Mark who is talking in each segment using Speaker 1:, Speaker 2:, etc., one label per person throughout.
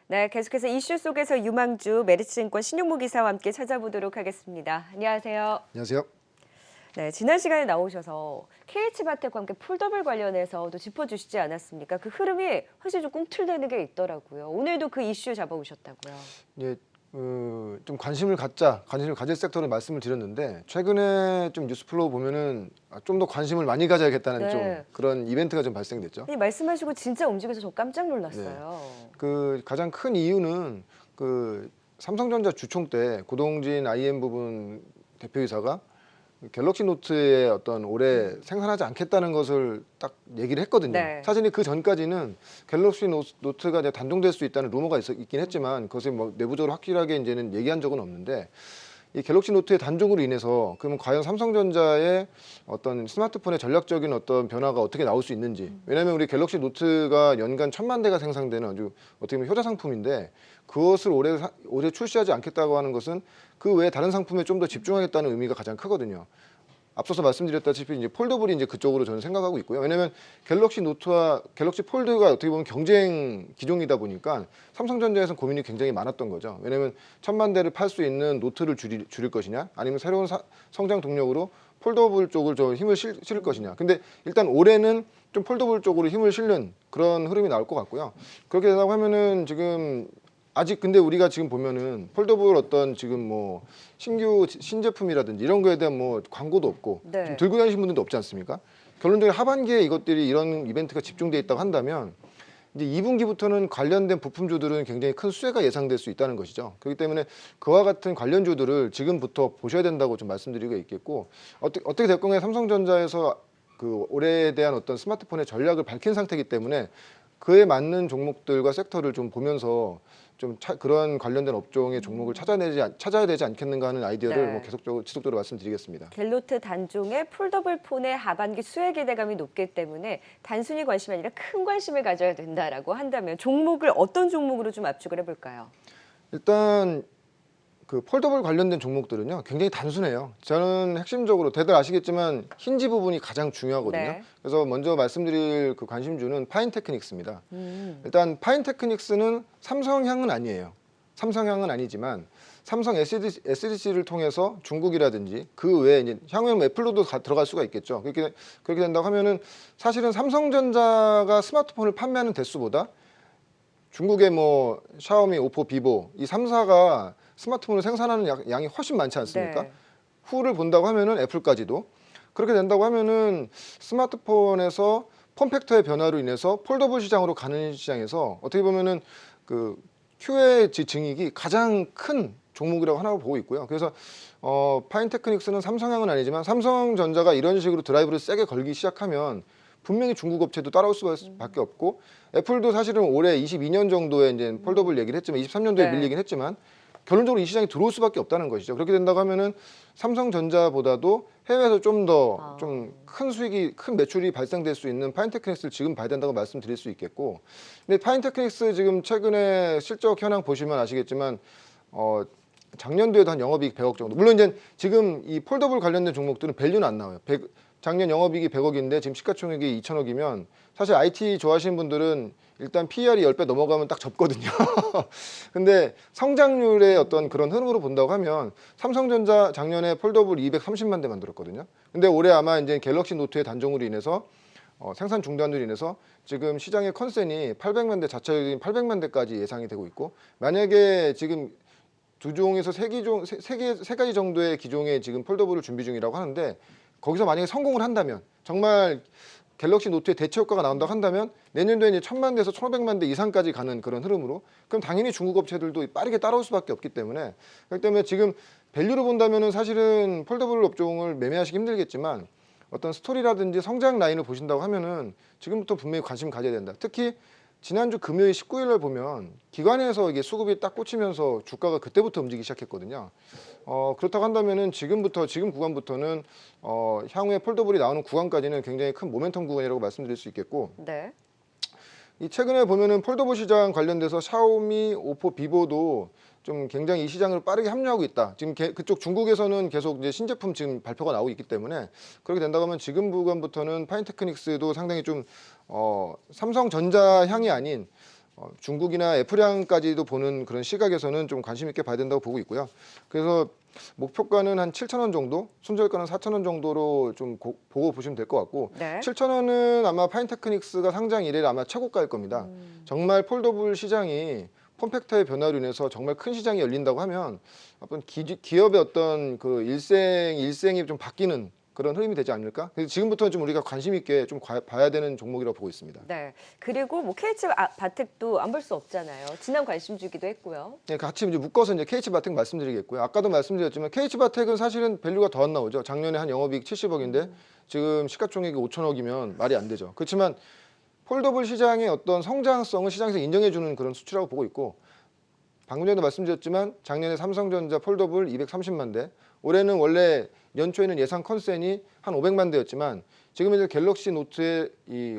Speaker 1: 네, 계속해서 이슈 속에서 유망주 메리츠증권 신용무 기사와 함께 찾아보도록 하겠습니다. 안녕하세요.
Speaker 2: 안녕하세요.
Speaker 1: 네, 지난 시간에 나오셔서 KH바텍과 함께 폴더블 관련해서도 짚어주시지 않았습니까? 그 흐름이 확실히 좀 꿈틀대는 게 있더라고요. 오늘도 그 이슈 잡아오셨다고요.
Speaker 2: 예, 좀 관심을 가질 섹터를 말씀을 드렸는데 최근에 좀 뉴스플로우 보면은 좀 더 관심을 많이 가져야겠다는
Speaker 1: 네.
Speaker 2: 좀 그런 이벤트가 좀 발생됐죠.
Speaker 1: 이 말씀하시고 진짜 움직여서 저 깜짝 놀랐어요.
Speaker 2: 그 가장 큰 이유는 그 삼성전자 주총 때 고동진 IM 부분 대표이사가 갤럭시 노트의 어떤 올해 생산하지 않겠다는 것을 딱 얘기를 했거든요.
Speaker 1: 네.
Speaker 2: 사실 그 전까지는 갤럭시 노트가 이제 단종될 수 있다는 루머가 있긴 했지만 그것을 뭐 내부적으로 확실하게 이제는 얘기한 적은 없는데 이 갤럭시 노트의 단종으로 인해서 그러면 과연 삼성전자의 어떤 스마트폰의 전략적인 어떤 변화가 어떻게 나올 수 있는지. 왜냐하면 우리 갤럭시 노트가 연간 1000만 대가 생산되는 아주 어떻게 보면 효자 상품인데 그것을 올해 출시하지 않겠다고 하는 것은 그 외에 다른 상품에 좀 더 집중하겠다는 의미가 가장 크거든요. 앞서서 말씀드렸다시피 이제 폴더블이 이제 그쪽으로 저는 생각하고 있고요. 왜냐하면 갤럭시 노트와 갤럭시 폴드가 어떻게 보면 경쟁 기종이다 보니까 삼성전자에서는 고민이 굉장히 많았던 거죠. 왜냐하면 1000만 대를 팔 수 있는 노트를 줄일 것이냐, 아니면 새로운 성장 동력으로 폴더블 쪽을 좀 힘을 실을 것이냐. 근데 일단 올해는 좀 폴더블 쪽으로 힘을 실는 그런 흐름이 나올 것 같고요. 그렇게 된다고 하면은 지금 아직 근데 우리가 지금 보면은 폴더블 어떤 지금 뭐 신규 신제품이라든지 이런 거에 대한 뭐 광고도 없고
Speaker 1: 네.
Speaker 2: 좀 들고 다니시는 분들도 없지 않습니까? 결론적으로 하반기에 이것들이 이런 이벤트가 집중돼 있다고 한다면 이제 2분기부터는 관련된 부품주들은 굉장히 큰 수혜가 예상될 수 있다는 것이죠. 그렇기 때문에 그와 같은 관련주들을 지금부터 보셔야 된다고 좀 말씀드리고 있겠고 어떻게 될 건가에 삼성전자에서 그 올해에 대한 어떤 스마트폰의 전략을 밝힌 상태이기 때문에 그에 맞는 종목들과 섹터를 좀 보면서 좀 그런 관련된 업종의 종목을 찾아야 되지 않겠는가 하는 아이디어를
Speaker 1: 네.
Speaker 2: 뭐 계속적으로 지속적으로 말씀드리겠습니다.
Speaker 1: 갤노트 단종의 폴더블 폰의 하반기 수혜 기대감이 높기 때문에 단순히 관심이 아니라 큰 관심을 가져야 된다라고 한다면 종목을 어떤 종목으로 좀 압축을 해볼까요?
Speaker 2: 일단 그 폴더블 관련된 종목들은요 굉장히 단순해요. 저는 핵심적으로 다들 아시겠지만 힌지 부분이 가장 중요하거든요.
Speaker 1: 네.
Speaker 2: 그래서 먼저 말씀드릴 그 관심주는 파인테크닉스입니다. 일단 파인테크닉스는 삼성향은 아니에요. 삼성향은 아니지만 삼성 SDC를 통해서 중국이라든지 그 외에 이제 향후에는 애플로도 들어갈 수가 있겠죠. 그렇게 된다고 하면은 사실은 삼성전자가 스마트폰을 판매하는 대수보다 중국의 뭐 샤오미, 오포, 비보 이 3사가 스마트폰을 생산하는 양이 훨씬 많지 않습니까?
Speaker 1: 네.
Speaker 2: 후를 본다고 하면은 애플까지도 그렇게 된다고 하면은 스마트폰에서 폼팩터의 변화로 인해서 폴더블 시장으로 가는 시장에서 어떻게 보면은 그 QA 증익이 가장 큰 종목이라고 하나 보고 있고요. 그래서 파인테크닉스는 삼성향은 아니지만 삼성전자가 이런 식으로 드라이브를 세게 걸기 시작하면 분명히 중국 업체도 따라올 수밖에 없고 애플도 사실은 올해 22년 정도에 이제 폴더블 얘기를 했지만 23년도에
Speaker 1: 네.
Speaker 2: 밀리긴 했지만 결론적으로 이 시장에 들어올 수밖에 없다는 것이죠. 그렇게 된다고 하면은 삼성전자보다도 해외에서 좀 더 좀 큰 수익이 큰 매출이 발생될 수 있는 파인테크닉스를 지금 봐야 된다고 말씀드릴 수 있겠고, 근데 파인테크닉스 지금 최근에 실적 현황 보시면 아시겠지만 작년도에도 한 영업이익 100억 정도. 물론 이제 지금 이 폴더블 관련된 종목들은 밸류는 안 나와요. 작년 영업이익이 100억인데 지금 시가총액이 2천억이면 사실 IT 좋아하시는 분들은 일단 PER이 10배 넘어가면 딱 접거든요. 근데 성장률의 어떤 그런 흐름으로 본다고 하면 삼성전자 작년에 폴더블 230만 대 만들었거든요. 근데 올해 아마 이제 갤럭시 노트의 단종으로 인해서 생산 중단으로 인해서 지금 시장의 컨센이 800만 대 자체적인 800만 대까지 예상이 되고 있고, 만약에 지금 두 종에서 세 가지 정도의 기종의 지금 폴더블을 준비 중이라고 하는데 거기서 만약에 성공을 한다면 정말 갤럭시 노트의 대체 효과가 나온다고 한다면 내년도에 이제 1000만 대에서 1500만 대 이상까지 가는 그런 흐름으로, 그럼 당연히 중국 업체들도 빠르게 따라올 수밖에 없기 때문에, 그렇기 때문에 지금 밸류로 본다면은 사실은 폴더블 업종을 매매하시기 힘들겠지만 어떤 스토리라든지 성장 라인을 보신다고 하면은 지금부터 분명히 관심 가져야 된다. 특히 지난주 금요일 19일 날 보면 기관에서 이게 수급이 딱 꽂히면서 주가가 그때부터 움직이기 시작했거든요. 그렇다고 한다면은 지금 구간부터는 향후에 폴더블이 나오는 구간까지는 굉장히 큰 모멘텀 구간이라고 말씀드릴 수 있겠고,
Speaker 1: 네.
Speaker 2: 이 최근에 보면은 폴더블 시장 관련돼서 샤오미, 오포, 비보도 좀 굉장히 이 시장을 빠르게 합류하고 있다. 지금 그쪽 중국에서는 계속 이제 신제품 지금 발표가 나오고 있기 때문에 그렇게 된다고 하면 지금 구간부터는 파인테크닉스도 상당히 좀 삼성전자 향이 아닌 중국이나 애플향까지도 보는 그런 시각에서는 좀 관심 있게 봐야 된다고 보고 있고요. 그래서 목표가는 한 7,000원 정도, 손절가는 4,000원 정도로 좀 보고 보시면 될 것 같고,
Speaker 1: 네.
Speaker 2: 7,000원은 아마 파인테크닉스가 상장 이래 아마 최고가일 겁니다. 정말 폴더블 시장이 폼팩터의 변화로 인해서 정말 큰 시장이 열린다고 하면 어떤 기업의 어떤 그 일생이 좀 바뀌는 그런 흐름이 되지 않을까? 그래서 지금부터는 좀 우리가 관심 있게 좀 봐야 되는 종목이라고 보고 있습니다.
Speaker 1: 네. 그리고 뭐 KH 바텍도 안 볼 수 없잖아요. 지난 관심주기도 했고요.
Speaker 2: 네, 같이 이제 묶어서 이제 KH바텍 말씀드리겠고요. 아까도 말씀드렸지만 KH바텍은 사실은 밸류가 더 안 나오죠. 작년에 한 영업이익 70억인데 지금 시가총액이 5천억이면 말이 안 되죠. 그렇지만 폴더블 시장의 어떤 성장성을 시장에서 인정해주는 그런 수치라고 보고 있고, 방금 전에도 말씀드렸지만 작년에 삼성전자 폴더블 230만 대, 올해는 원래 연초에는 예상 컨센이 한 500만 대였지만 지금 이제 갤럭시 노트에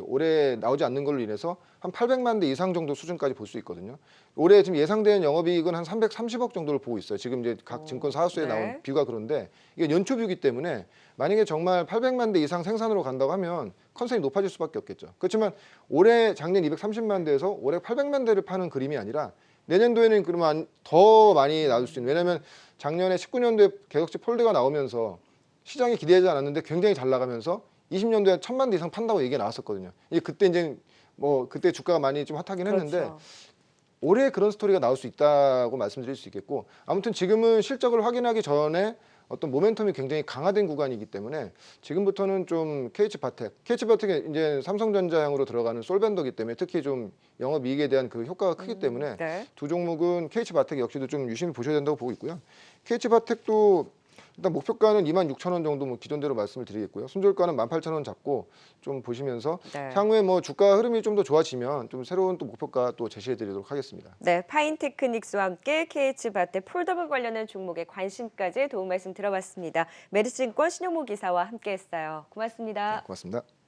Speaker 2: 올해 나오지 않는 걸로 인해서 한 800만 대 이상 정도 수준까지 볼 수 있거든요. 올해 지금 예상되는 영업이익은 한 330억 정도를 보고 있어요. 지금 이제 각 증권 사업소에
Speaker 1: 네.
Speaker 2: 나온 뷰가 그런데 이게 연초 뷰기 때문에 만약에 정말 800만 대 이상 생산으로 간다고 하면 컨센이 높아질 수밖에 없겠죠. 그렇지만 올해 작년 230만 대에서 올해 800만 대를 파는 그림이 아니라 내년도에는 그러면 더 많이 나올 수 있는, 왜냐하면 작년에 19년도에 갤럭시 폴드가 나오면서 시장이 기대하지 않았는데 굉장히 잘 나가면서 20년도에 1,000만 대 이상 판다고 얘기가 나왔었거든요. 이게 그때 이제 뭐 그때 주가가 많이 좀 핫하긴 했는데
Speaker 1: 그렇죠.
Speaker 2: 올해 그런 스토리가 나올 수 있다고 말씀드릴 수 있겠고, 아무튼 지금은 실적을 확인하기 전에 어떤 모멘텀이 굉장히 강화된 구간이기 때문에 지금부터는 좀 KH바텍이 이제 삼성전자향으로 들어가는 솔벤더기 때문에 특히 좀 영업이익에 대한 그 효과가 크기 때문에
Speaker 1: 네.
Speaker 2: 두 종목은 KH바텍 역시도 좀 유심히 보셔야 된다고 보고 있고요. KH바텍도 일단 목표가는 26,000원 정도 뭐 기존대로 말씀을 드리겠고요. 손절가는 18,000원 잡고 좀 보시면서
Speaker 1: 네.
Speaker 2: 향후에 뭐 주가 흐름이 좀 더 좋아지면 좀 새로운 또 목표가 또 제시해 드리도록 하겠습니다.
Speaker 1: 네, 파인테크닉스와 함께 KH바텍 폴더블 관련된 종목의 관심까지 도움 말씀 들어봤습니다. 메리츠증권 신용모 기사와 함께했어요. 고맙습니다.
Speaker 2: 고맙습니다.